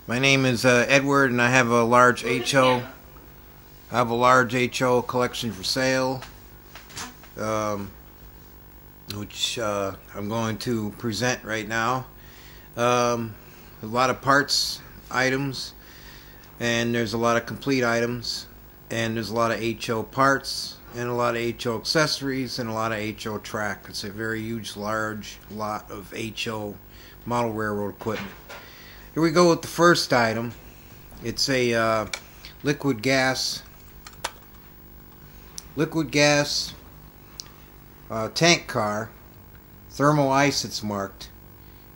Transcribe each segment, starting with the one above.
My name is Edward, and I have a large HO. I have a large HO collection for sale, which I'm going to present right now. A lot of parts items, and there's a lot of complete items, and there's a lot of HO parts, and a lot of HO accessories, and a lot of HO track. It's a very huge, large lot of HO model railroad equipment. Here we go with the first item. It's a liquid gas tank car, thermal ice. It's marked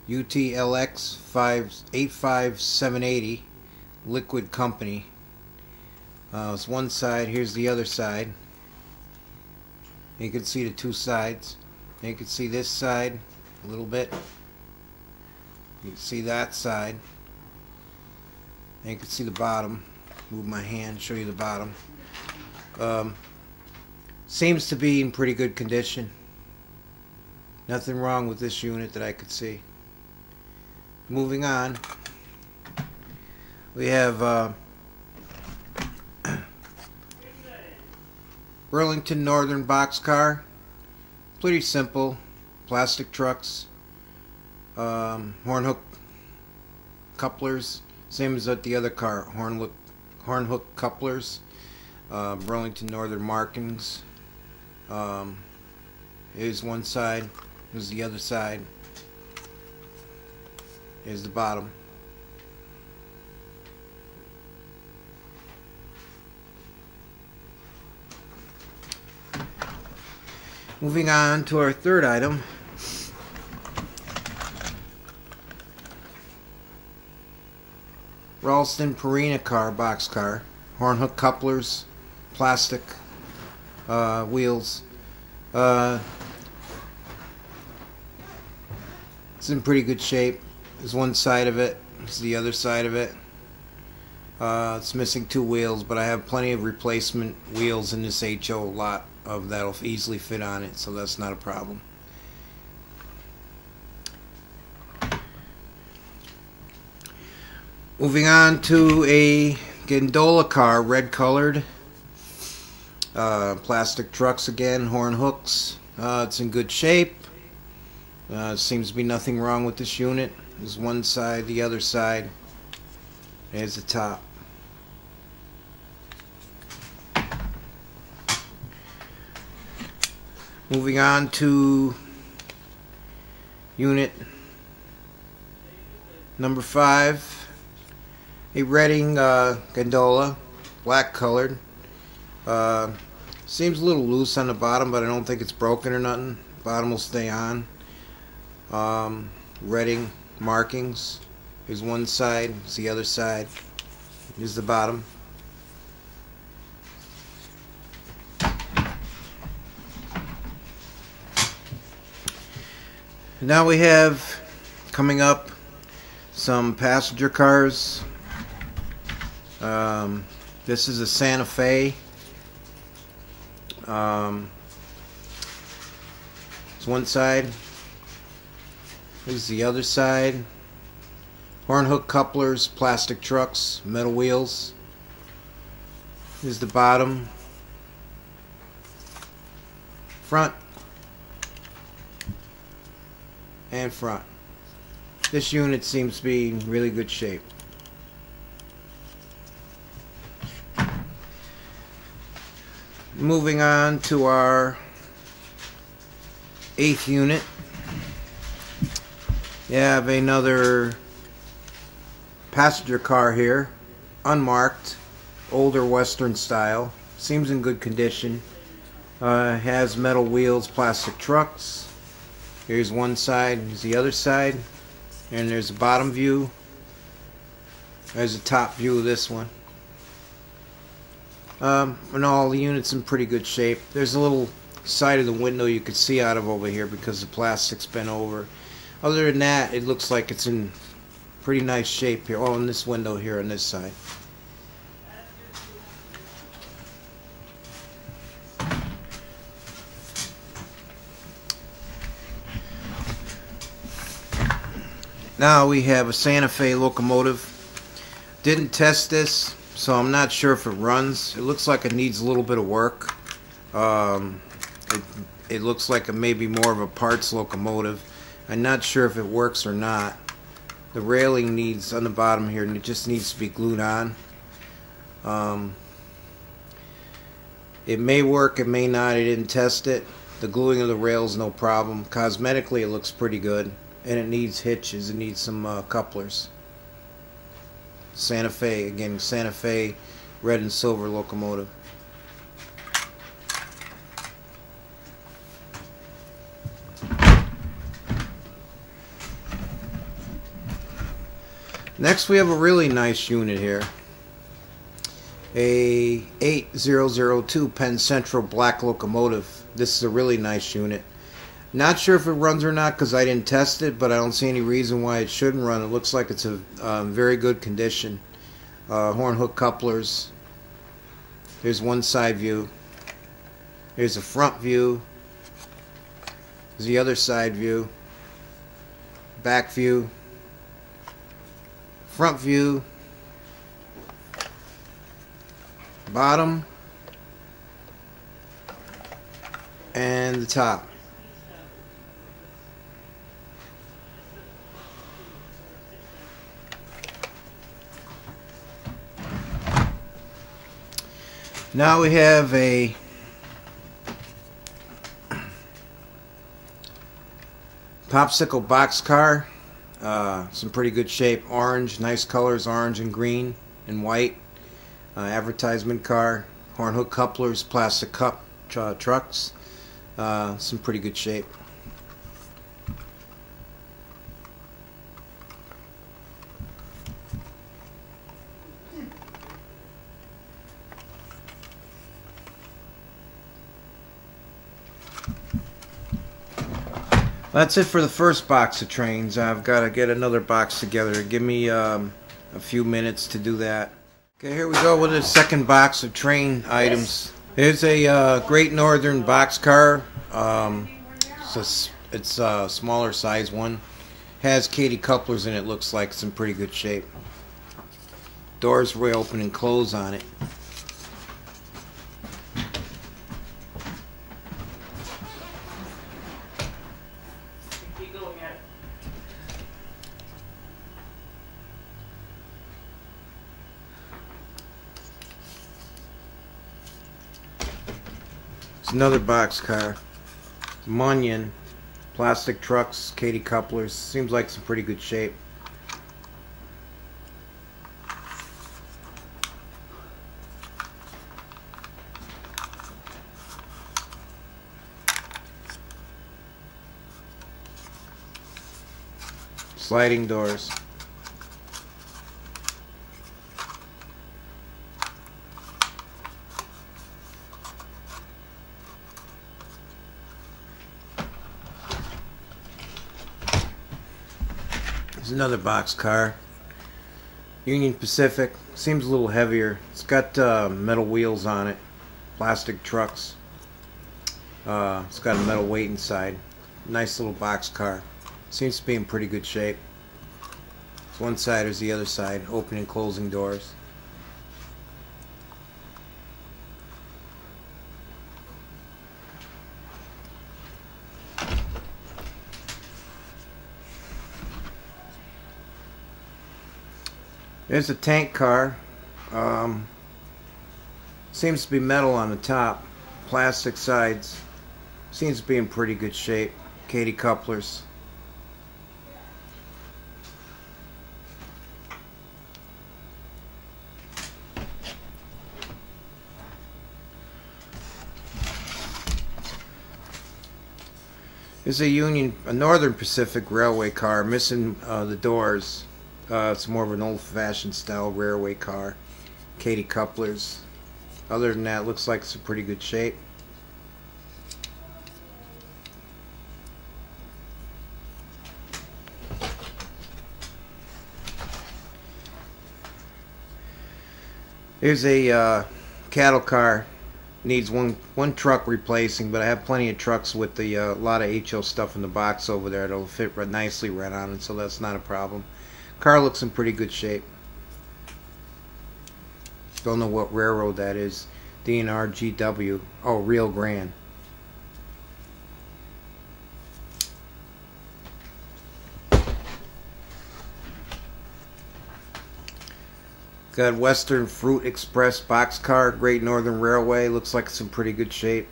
UTLX 85780 Liquid Company. It's one side. Here's the other side. You can see the two sides. You can see this side a little bit. You can see that side. And you can see the bottom. Move my hand, show you the bottom. Seems to be in pretty good condition. Nothing wrong with this unit that I could see. Moving on, we have Burlington Northern boxcar. Pretty simple. Plastic trucks. Horn hook couplers. Same as at the other car. Horn hook couplers. Burlington Northern markings. Here's one side. Here's the other side. Here's the bottom. Moving on to our third item. Ralston Purina car, boxcar. Horn hook couplers, plastic wheels. It's in pretty good shape. There's one side of it. There's the other side of it. It's missing two wheels, but I have plenty of replacement wheels in this HO lot that'll easily fit on it, so that's not a problem. Moving on to a gondola car, red colored. Plastic trucks again, horn hooks. It's in good shape. Seems to be nothing wrong with this unit. There's one side, the other side. There's the top. Moving on to unit number 5. A Reading gondola, black colored. Seems a little loose on the bottom, but I don't think it's broken or nothing. Bottom will stay on. Reading markings. Here's one side, here's the other side. Here's the bottom. Now we have coming up some passenger cars. This is a Santa Fe. It's one side. Here's the other side. Horn hook couplers, plastic trucks, metal wheels. Here's the bottom. Front. And front. This unit seems to be in really good shape. Moving on to our 8th unit. You have another passenger car here, unmarked, older Western style. Seems in good condition. Has metal wheels, plastic trucks. Here's one side, here's the other side, and there's the bottom view. There's the top view of this one. And all the units in pretty good shape. There's a little side of the window you could see out of over here because the plastic's been over. Other than that, it looks like it's in pretty nice shape here. Oh, in this window here on this side. Now we have a Santa Fe locomotive. Didn't test this, so I'm not sure if it runs. It looks like it needs a little bit of work. Um, it looks like it may be more of a parts locomotive. I'm not sure if it works or not. The railing needs on the bottom here, and it just needs to be glued on. It may work, it may not. I didn't test it. The gluing of the rails, no problem. Cosmetically, it looks pretty good, and it needs hitches. It needs some couplers. Santa Fe, again, Santa Fe red and silver locomotive. Next, we have a really nice unit here. A 8002 Penn Central black locomotive. This is a really nice unit. Not sure if it runs or not because I didn't test it, but I don't see any reason why it shouldn't run. It looks like it's a very good condition. Horn hook couplers. There's one side view. There's a front view. There's the other side view. Back view. Front view. Bottom. And the top. Now we have a popsicle boxcar. Some pretty good shape. Orange, nice colors, orange and green and white. Advertisement car. Horn hook couplers, plastic cup trucks. Some pretty good shape. That's it for the first box of trains. I've got to get another box together. Give me a few minutes to do that. Okay, here we go with the second box of train items. Here's a Great Northern boxcar. It's a smaller size one. Has Katy couplers in it. Looks like it's in pretty good shape. Doors will open and close on it. It's another boxcar. Munyon, plastic trucks, Katy couplers. Seems like some pretty good shape. Sliding doors. There's another boxcar. Union Pacific. Seems a little heavier. It's got metal wheels on it. Plastic trucks. It's got a metal weight inside. Nice little boxcar. Seems to be in pretty good shape. It's one side, there's the other side. Opening and closing doors. There's a tank car. Seems to be metal on the top. Plastic sides. Seems to be in pretty good shape. Katy couplers. There's a Northern Pacific Railway car, missing the doors. It's more of an old-fashioned style railway car. Katy couplers. Other than that, it looks like it's in pretty good shape. Here's a cattle car. Needs one truck replacing, but I have plenty of trucks with the lot of HO stuff in the box over there. It'll fit nicely right on it, so that's not a problem. Car looks in pretty good shape. Don't know what railroad that is. DNRGW. Oh, Rio Grande. Got Western Fruit Express boxcar, Great Northern Railway. Looks like it's in pretty good shape.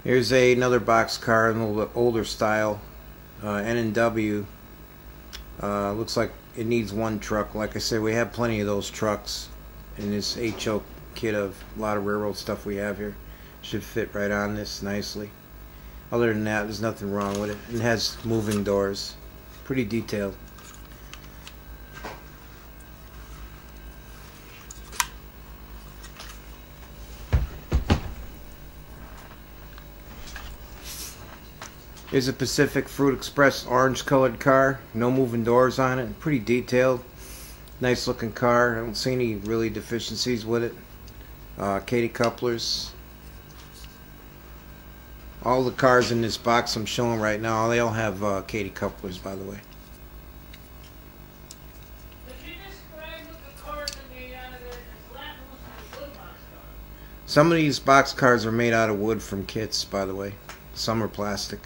Here's another boxcar, an older style, N&W. Looks like it needs one truck. Like I said, we have plenty of those trucks in this HO kit of a lot of railroad stuff we have here. Should fit right on this nicely. Other than that, there's nothing wrong with it. It has moving doors. Pretty detailed. Here's a Pacific Fruit Express orange colored car. No moving doors on it. Pretty detailed. Nice looking car. I don't see any really deficiencies with it. Katy couplers. All the cars in this box I'm showing right now, they all have Katy couplers, by the way. Some of these box cars are made out of wood from kits, by the way. Some are plastic.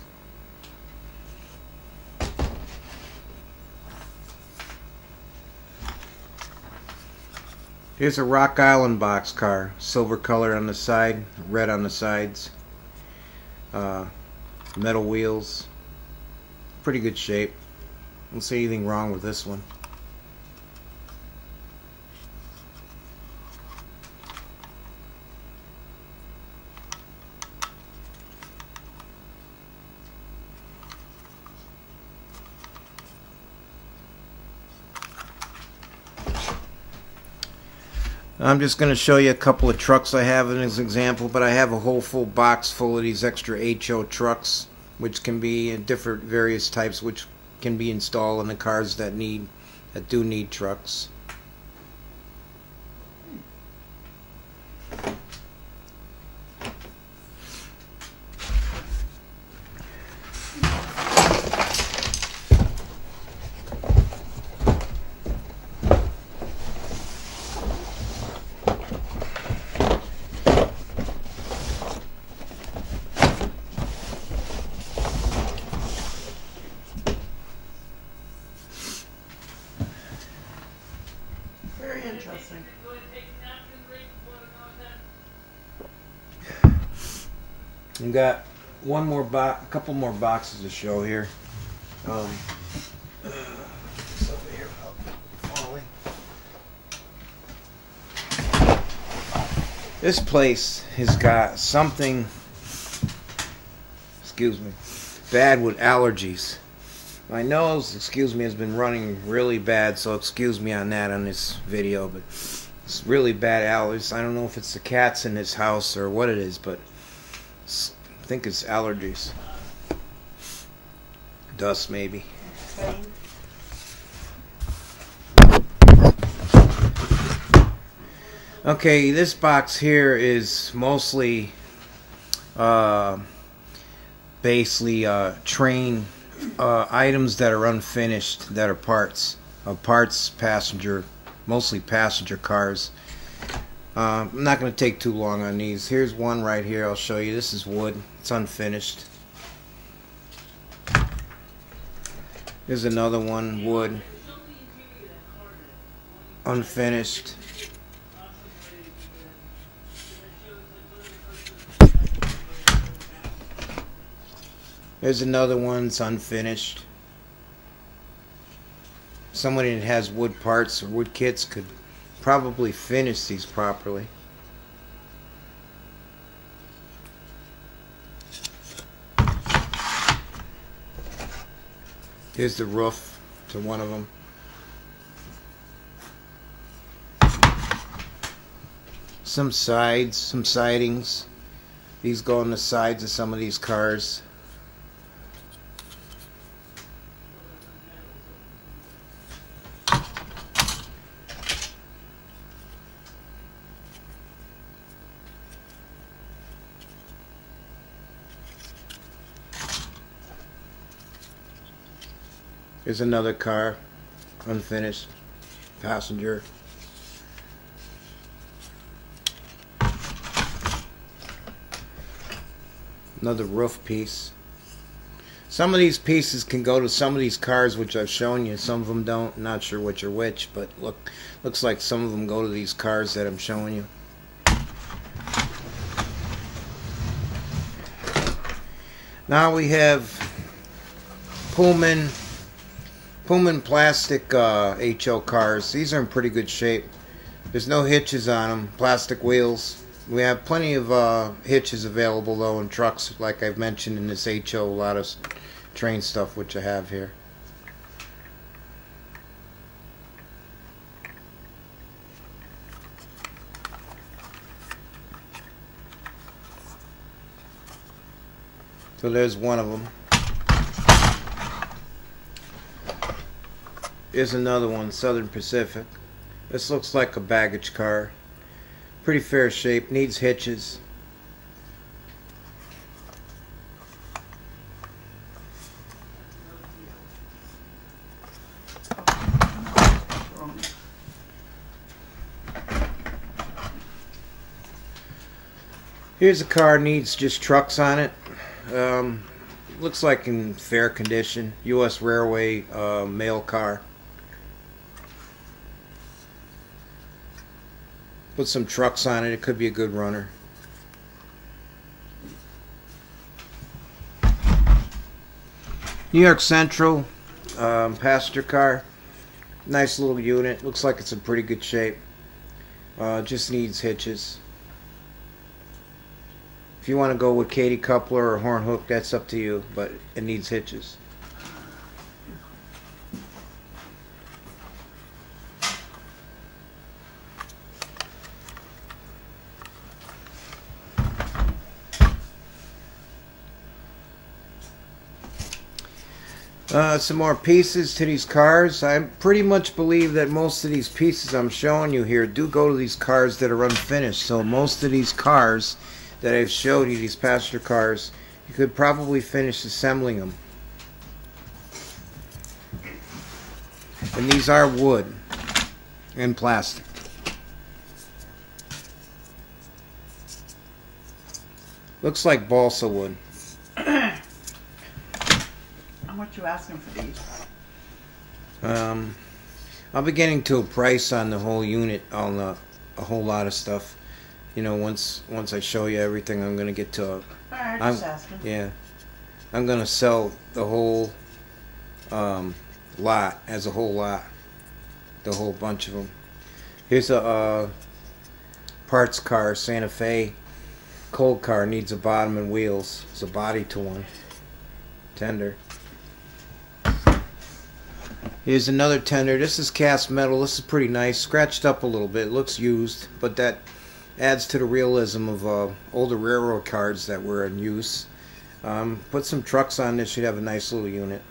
Here's a Rock Island boxcar, silver color on the side, red on the sides, metal wheels, pretty good shape. Don't see anything wrong with this one. I'm just going to show you a couple of trucks I have as an example, but I have a whole full box full of these extra HO trucks, which can be in different various types, which can be installed in the cars that do need trucks. Very interesting. We've got a couple more boxes to show here. It's over here without falling. This place has got something, excuse me, bad with allergies. My nose, excuse me, has been running really bad, so excuse me on that on this video, but it's really bad allergies. I don't know if it's the cats in this house or what it is, but I think it's allergies. Dust, maybe. Okay, this box here is mostly basically train items that are unfinished, that are parts passenger, mostly passenger cars. I'm not going to take too long on these. Here's one right here. I'll show you. This is wood. It's unfinished. Here's another one, wood, unfinished. There's another one that's unfinished. Somebody that has wood parts or wood kits could probably finish these properly. Here's the roof to one of them. Some sides, some sidings. These go on the sides of some of these cars. Here's another car, unfinished, passenger. Another roof piece. Some of these pieces can go to some of these cars which I've shown you. Some of them don't. Not sure which are which, but looks like some of them go to these cars that I'm showing you. Now we have Pullman plastic HO cars. These are in pretty good shape. There's no hitches on them. Plastic wheels. We have plenty of hitches available though in trucks, like I've mentioned in this HO. A lot of train stuff which I have here. So there's one of them. Here's another one, Southern Pacific. This looks like a baggage car. Pretty fair shape, needs hitches. Here's a car, needs just trucks on it. Looks like in fair condition. U.S. Railway mail car. Put some trucks on it. It could be a good runner. New York Central passenger car. Nice little unit. Looks like it's in pretty good shape. Just needs hitches. If you want to go with Katy coupler or horn hook, that's up to you, but it needs hitches. Some more pieces to these cars. I pretty much believe that most of these pieces I'm showing you here do go to these cars that are unfinished. So most of these cars that I've showed you, these passenger cars, you could probably finish assembling them. And these are wood and plastic. Looks like balsa wood. What you asking for these? I'll be getting to a price on the whole unit on a whole lot of stuff. You know, once I show you everything, I'm gonna get to. Alright, just asking. Yeah, I'm gonna sell the whole lot as a whole lot, the whole bunch of them. Here's a parts car, Santa Fe, cold car, needs a bottom and wheels. There's a body to one, tender. Here's another tender. This is cast metal. This is pretty nice. Scratched up a little bit. It looks used, but that adds to the realism of older railroad cars that were in use. Put some trucks on this. You'd have a nice little unit.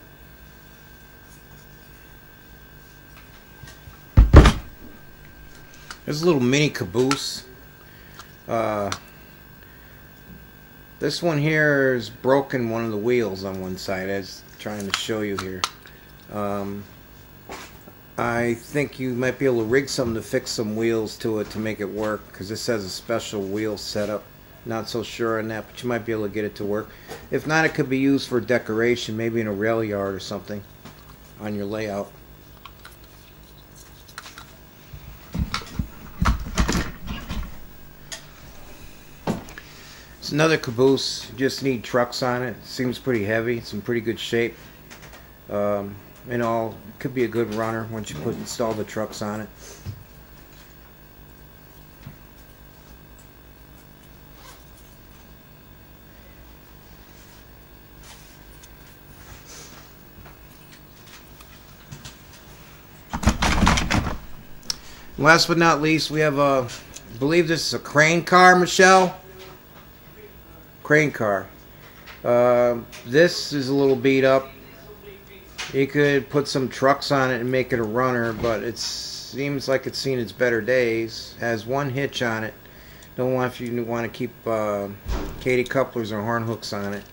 There's a little mini caboose. This one here is broken one of the wheels on one side. I was trying to show you here. I think you might be able to rig something to fix some wheels to it to make it work, because this has a special wheel setup. Not so sure on that, but you might be able to get it to work. If not, it could be used for decoration, maybe in a rail yard or something on your layout. It's another caboose. You just need trucks on it. Seems pretty heavy. It's in pretty good shape. You know, it could be a good runner once you install the trucks on it. Last but not least, we have I believe this is a crane car, Michelle. Crane car. This is a little beat up. You could put some trucks on it and make it a runner, but it seems like it's seen its better days. Has one hitch on it. Don't want if you want to keep Katy couplers or horn hooks on it.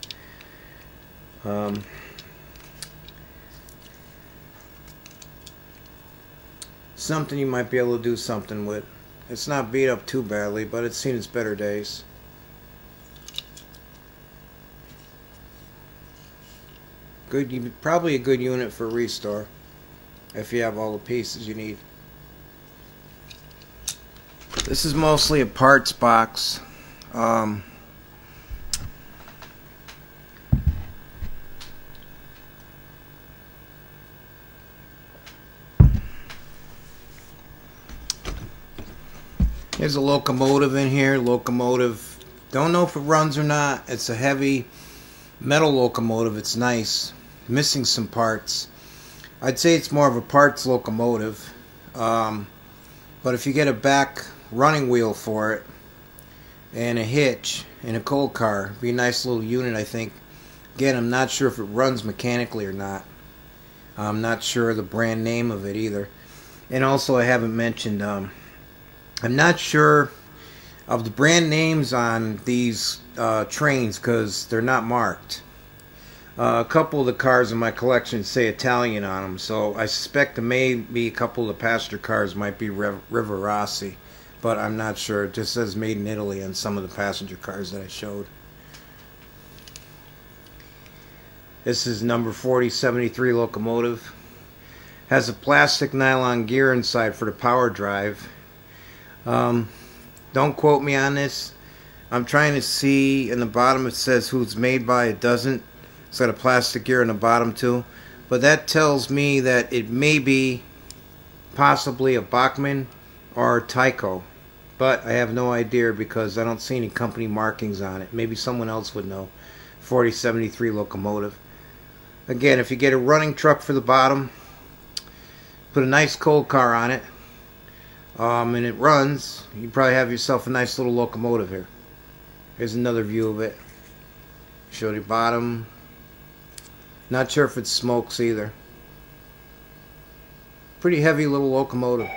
something you might be able to do something with. It's not beat up too badly, but it's seen its better days. Good, probably a good unit for restore if you have all the pieces you need. This is mostly a parts box. There's a locomotive in here. Locomotive, don't know if it runs or not. It's a heavy metal locomotive. It's nice. Missing some parts. I'd say it's more of a parts locomotive. But if you get a back running wheel for it and a hitch and a coal car, it'd be a nice little unit, I think. Again, I'm not sure if it runs mechanically or not. I'm not sure the brand name of it either. And also, I haven't mentioned, I'm not sure of the brand names on these trains because they're not marked. A couple of the cars in my collection say Italian on them, so I suspect maybe a couple of the passenger cars might be Rivarossi, but I'm not sure. It just says made in Italy on some of the passenger cars that I showed. This is number 4073 locomotive. Has a plastic nylon gear inside for the power drive. Don't quote me on this. I'm trying to see in the bottom it says who it's made by. It doesn't. It's got a plastic gear in the bottom too. But that tells me that it may be possibly a Bachmann or a Tyco. But I have no idea because I don't see any company markings on it. Maybe someone else would know. 4073 locomotive. Again, if you get a running truck for the bottom, put a nice coal car on it, and it runs, you probably have yourself a nice little locomotive here. Here's another view of it. Show the bottom. Not sure if it smokes either. Pretty heavy little locomotive.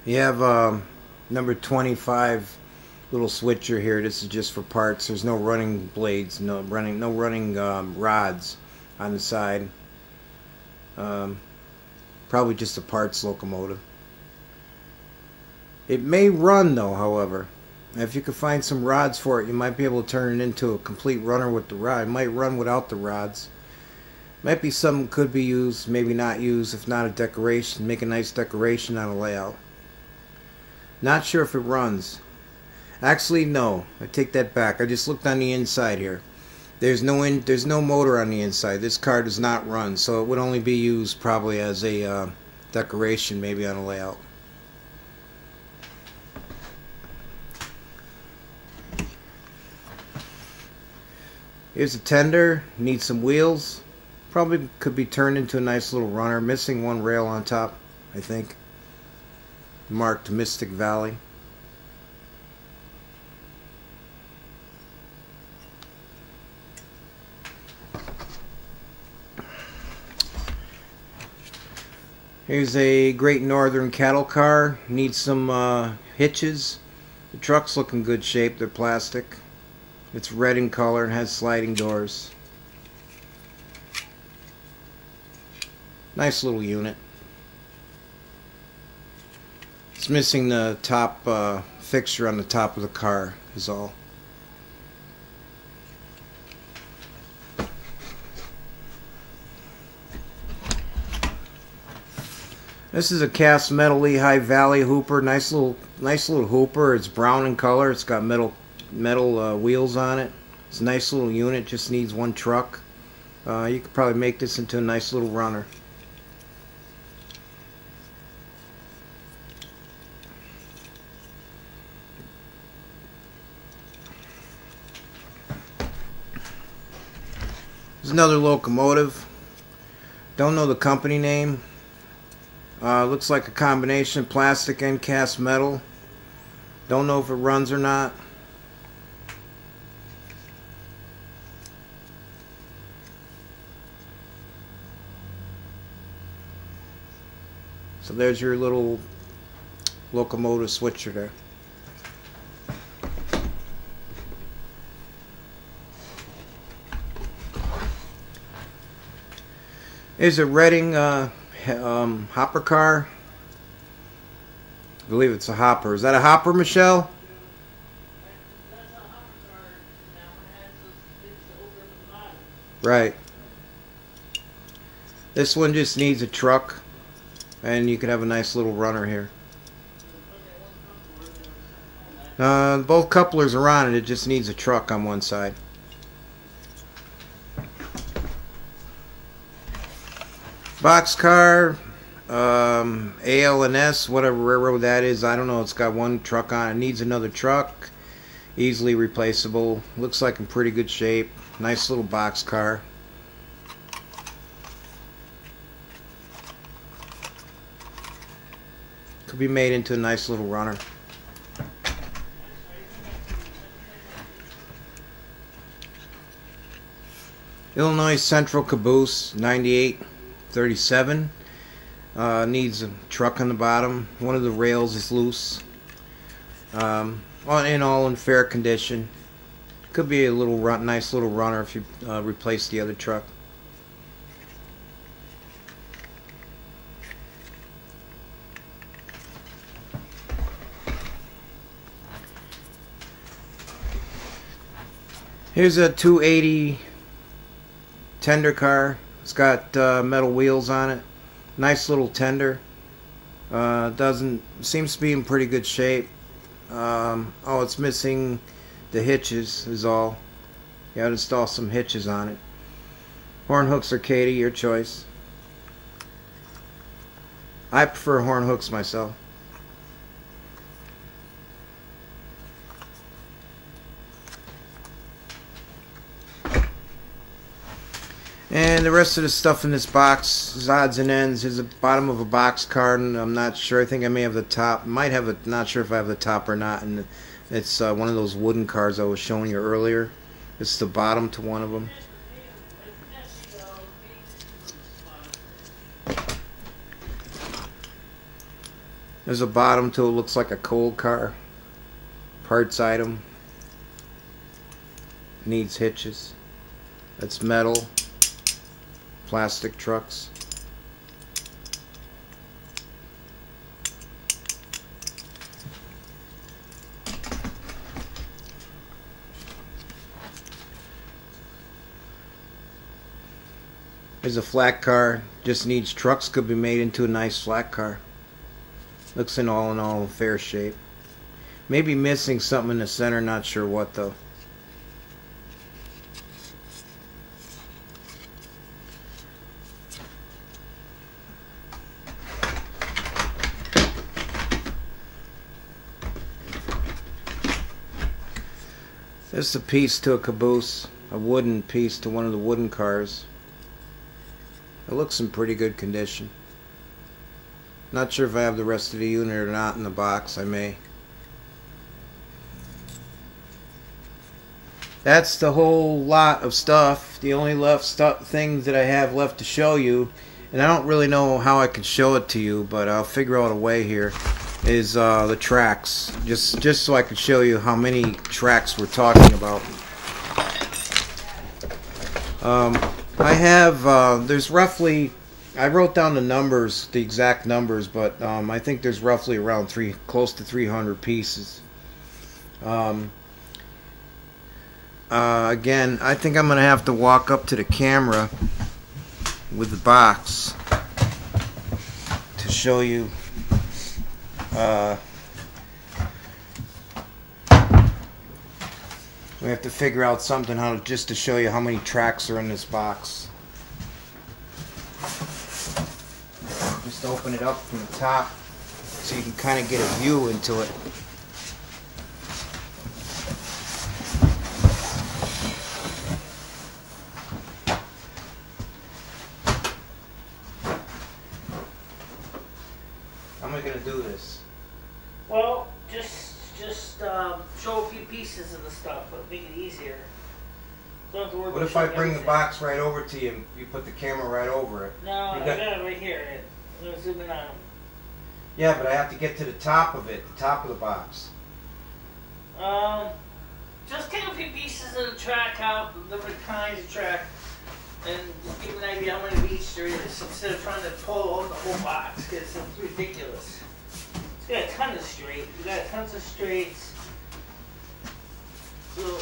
You have number 25 little switcher here. This is just for parts. There's no running blades, no running rods on the side. Probably just a parts locomotive. It may run though, however. If you could find some rods for it, you might be able to turn it into a complete runner with the rod. It might run without the rods. Might be something could be used, maybe not used, if not a decoration. Make a nice decoration on a layout. Not sure if it runs. Actually, no. I take that back. I just looked on the inside here. There's no motor on the inside. This car does not run, so it would only be used probably as a decoration, maybe on a layout. Here's a tender. Needs some wheels. Probably could be turned into a nice little runner. Missing one rail on top, I think. Marked Mystic Valley. Here's a Great Northern cattle car. Needs some hitches. The truck's looking good shape. They're plastic. It's red in color and has sliding doors. Nice little unit. It's missing the top fixture on the top of the car is all. This is a cast metal Lehigh Valley hooper. Nice little hooper. It's brown in color. It's got metal wheels on it. It's a nice little unit. Just needs one truck. You could probably make this into a nice little runner. There's another locomotive. Don't know the company name. Looks like a combination of plastic and cast metal. Don't know if it runs or not. So there's your little locomotive switcher there. Here's a Reading hopper car. I believe it's a hopper. Is that a hopper, Michelle? Right. This one just needs a truck, and you can have a nice little runner here. Both couplers are on it. It just needs a truck on one side. Boxcar, AL&S, whatever railroad that is. I don't know. It's got one truck on it. Needs another truck. Easily replaceable. Looks like in pretty good shape. Nice little boxcar. Could be made into a nice little runner. Illinois Central caboose, 9837. Needs a truck on the bottom. One of the rails is loose. All in fair condition. Could be a little nice little runner if you replace the other truck. Here's a 280 tender car. It's got metal wheels on it. Nice little tender. Seems to be in pretty good shape. It's missing the hitches is all. You got to install some hitches on it. Horn hooks or Katie, your choice. I prefer horn hooks myself. And the rest of the stuff in this box is odds and ends. Is the bottom of a box card, and I'm not sure. I think I may have the top. Might have a. Not sure if I have the top or not. And it's one of those wooden cards I was showing you earlier. It's the bottom to one of them. There's a bottom to it. Looks like a cold car. Parts item. Needs hitches. That's metal. Plastic trucks. There's a flat car. Just needs trucks. Could be made into a nice flat car. Looks in all fair shape. Maybe missing something in the center. Not sure what though. This is a piece to a caboose, a wooden piece to one of the wooden cars. It looks in pretty good condition. Not sure if I have the rest of the unit or not in the box. I may. That's the whole lot of stuff. The only things that I have left to show you, and I don't really know how I can show it to you, but I'll figure out a way here. Is the tracks, just so I can show you how many tracks we're talking about. I have there's roughly, I wrote down the numbers, the exact numbers, but I think there's roughly around close to 300 pieces. Again, I think I'm gonna have to walk up to the camera with the box to show you. We have to figure out something just to show you how many tracks are in this box. Just open it up from the top so you can kind of get a view into it. How am I going to do this? Well, just show a few pieces of the stuff, but make it easier. Don't have to worry What about if I showing bring the everything. box right over to you and you put the camera right over it? No, I You got it right here. I'm going to zoom in on them. Yeah, but I have to get to the top of it, the top of the box. Just take a few pieces of the track out, the different kinds of track. and just give you an idea how many of each there is instead of trying to pull out the whole box because it's ridiculous. It's got a ton of straight. We got tons of straights. So,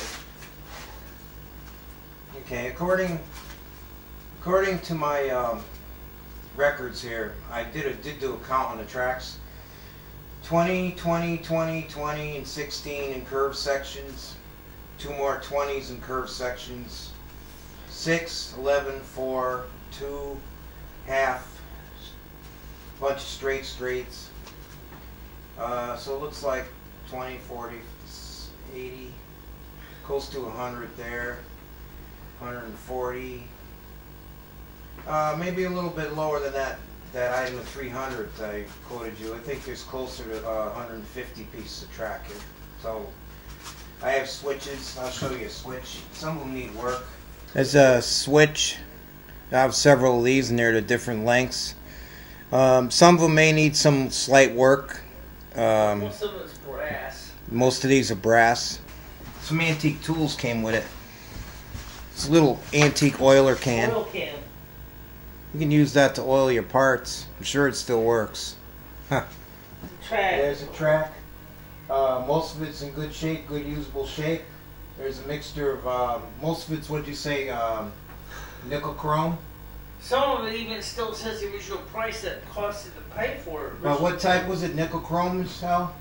Okay, according to my records here, I did do a count on the tracks. 20, 20, 20, 20, and 16 in curved sections. 2 more 20s in curved sections. 6, 11, 4, 2, half, bunch of straights. So it looks like 20, 40, 80, close to 100 there. 140. Maybe a little bit lower than that item of 300 I quoted you. I think there's closer to 150 pieces of track here. So I have switches. I'll show you a switch. Some of them need work. There's a switch. I have several of these and they're to different lengths. Some of them may need some slight work. most of it's brass. Most of these are brass. Some antique tools came with it. It's a little antique oiler can. Oil can. You can use that to oil your parts. I'm sure it still works. Huh. Track. There's a track. Most of it's in good shape, good usable shape. There's a mixture of, most of it's, what'd you say, nickel chrome? Some of it even still says the original price that costed to pay for it. What type was it? Nickel chrome, Michelle?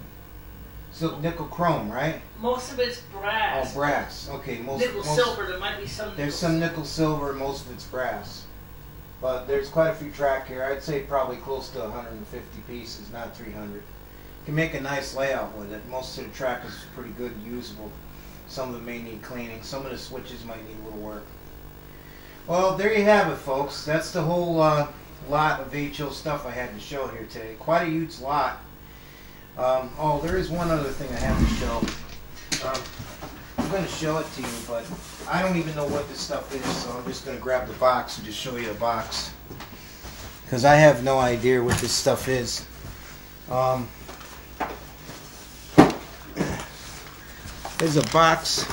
So nickel chrome, right? Most of it's brass. Oh, brass. Okay, Nickel silver. There might be some. There's some nickel silver. Most of it's brass. But there's quite a few track here. I'd say probably close to 150 pieces, not 300. You can make a nice layout with it. Most of the track is pretty good and usable. Some of them may need cleaning. Some of the switches might need a little work. Well, there you have it, folks. That's the whole lot of HO stuff I had to show here today. Quite a huge lot. Oh, there is one other thing I have to show. I'm going to show it to you, but I don't even know what this stuff is, so I'm just going to grab the box and just show you the box. Because I have no idea what this stuff is. There's a box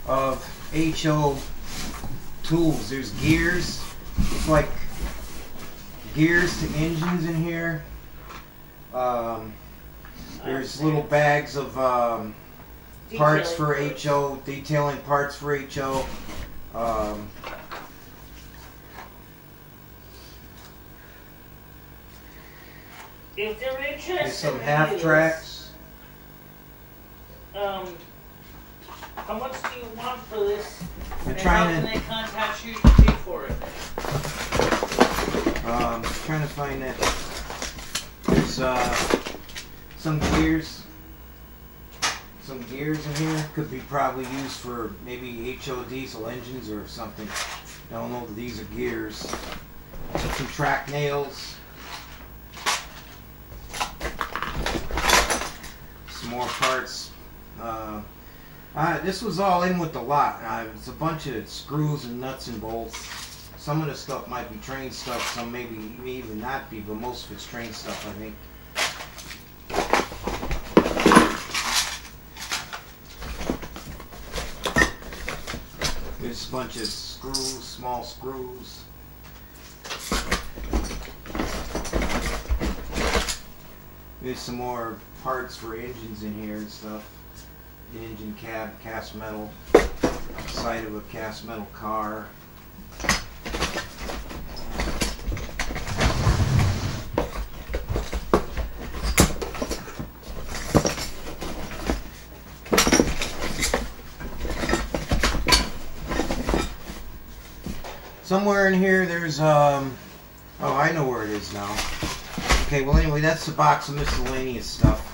of HO tools. There's gears. It's like gears to engines in here. There's little bags of parts for HO, detailing parts for HO. If they're interested, There's some half tracks. How much do you want for this? They're And trying how to. can they contact you to pay for it? Trying to find that. There's some gears. Some gears in here could be probably used for maybe HO diesel engines or something. I don't know that these are gears. Some track nails. Some more parts. This was all in with the lot. It's a bunch of screws and nuts and bolts. Some of the stuff might be train stuff, some may even not be, but most of it's train stuff, I think. There's a bunch of screws, small screws. There's some more parts for engines in here and stuff. Engine cab, cast metal, side of a cast metal car. Somewhere in here there's oh, I know where it is now. Okay, well anyway, that's the box of miscellaneous stuff.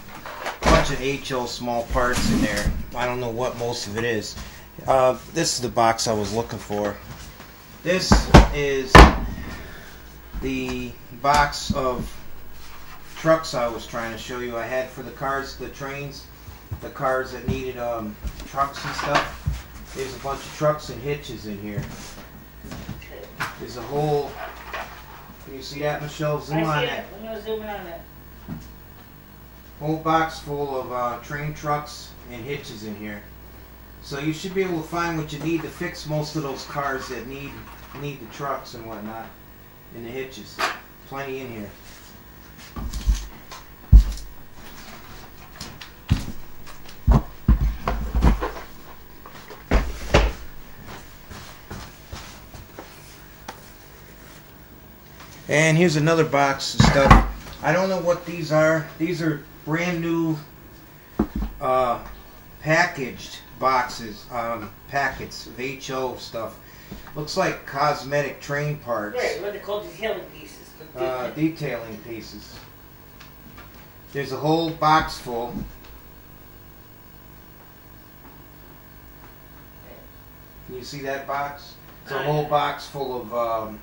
A bunch of HO small parts in there. I don't know what most of it is. This is the box I was looking for. This is the box of trucks I was trying to show you. I had for the cars, the trains, the cars that needed trucks and stuff. There's a bunch of trucks and hitches in here. There's a whole. Can you see that, Michelle? Zoom on that. I'm going to zoom in on that. Whole box full of train trucks and hitches in here. So you should be able to find what you need to fix most of those cars that need the trucks and whatnot, and the hitches. Plenty in here. And here's another box of stuff. I don't know what these are. These are brand new packaged boxes, packets of HO stuff. Looks like cosmetic train parts. Right, what they call detailing pieces. Detailing pieces. There's a whole box full. Can you see that box? It's a whole box full of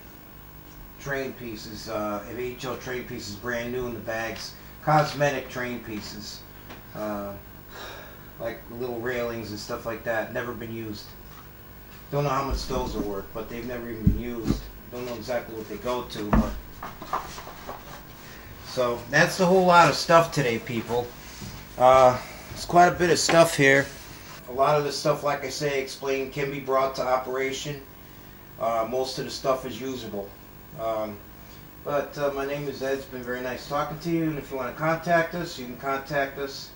train pieces, of HO train pieces, brand new in the bags. Cosmetic train pieces. Like little railings and stuff like that. Never been used. Don't know how much those are worth, but they've never even been used. Don't know exactly what they go to, but so that's the whole lot of stuff today, people. There's quite a bit of stuff here. A lot of the stuff, like I say, explained, can be brought to operation. Most of the stuff is usable. But my name is Ed. It's been very nice talking to you, and if you want to contact us, you can contact us